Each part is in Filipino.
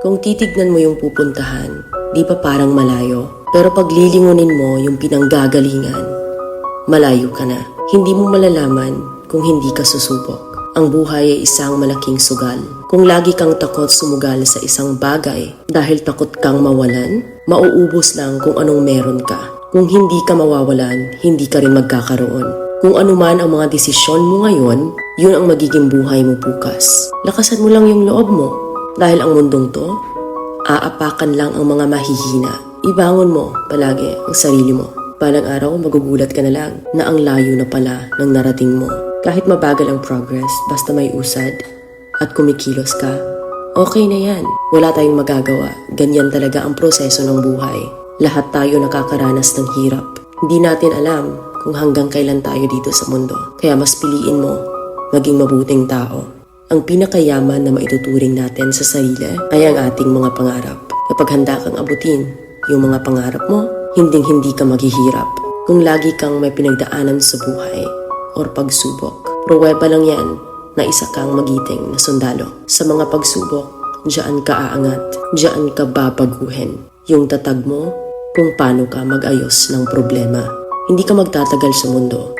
Kung titignan mo yung pupuntahan, di pa parang malayo. Pero pag lilingunin mo yung pinanggagalingan, malayo ka na. Hindi mo malalaman kung hindi ka susubok. Ang buhay ay isang malaking sugal. Kung lagi kang takot sumugal sa isang bagay dahil takot kang mawalan, mauubos lang kung anong meron ka. Kung hindi ka mawawalan, hindi ka rin magkakaroon. Kung ano man ang mga desisyon mo ngayon, yun ang magiging buhay mo bukas. Lakasan mo lang yung loob mo. Dahil ang mundong to, aapakan lang ang mga mahihina. Ibangon mo palagi ang sarili mo. Balang araw, magugulat ka na lang na ang layo na pala ng narating mo. Kahit mabagal ang progress, basta may usad at kumikilos ka, okay na yan. Wala tayong magagawa. Ganyan talaga ang proseso ng buhay. Lahat tayo nakakaranas ng hirap. Hindi natin alam kung hanggang kailan tayo dito sa mundo. Kaya mas piliin mo maging mabuting tao. Ang pinakayaman na maituturing natin sa sarili ay ang ating mga pangarap. Kapag handa kang abutin yung mga pangarap mo, hinding-hindi ka maghihirap. Kung lagi kang may pinagdaanan sa buhay or pagsubok, pruweba lang yan na isa kang magiting na sundalo. Sa mga pagsubok, diyan ka aangat, diyan ka babaguhin. Yung tatag mo kung paano ka mag-ayos ng problema. Hindi ka magtatagal sa mundo.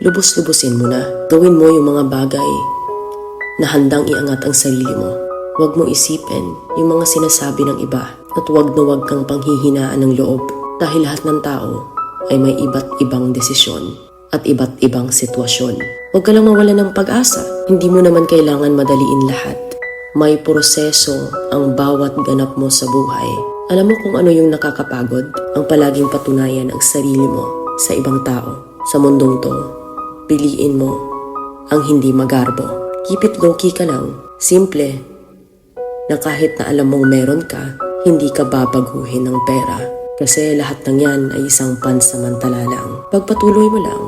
Lubos-lubusin mo na. Gawin mo yung mga bagay na handang iangat ang sarili mo. Huwag mong isipin yung mga sinasabi ng iba at huwag na huwag kang panghihinaan ng loob dahil lahat ng tao ay may iba't ibang desisyon at iba't ibang sitwasyon. Huwag ka lang mawala ng pag-asa. Hindi mo naman kailangan madaliin lahat. May proseso ang bawat ganap mo sa buhay. Alam mo kung ano yung nakakapagod? Ang palaging patunayan ang sarili mo sa ibang tao. Sa mundong to, piliin mo ang hindi magarbo. Keep it low-key ka lang. Simple. Na kahit na alam mong meron ka, hindi ka babaguhin ng pera. Kasi lahat ng yan ay isang pansamantala lang. Pagpatuloy mo lang.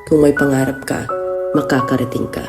Kung may pangarap ka, makakarating ka.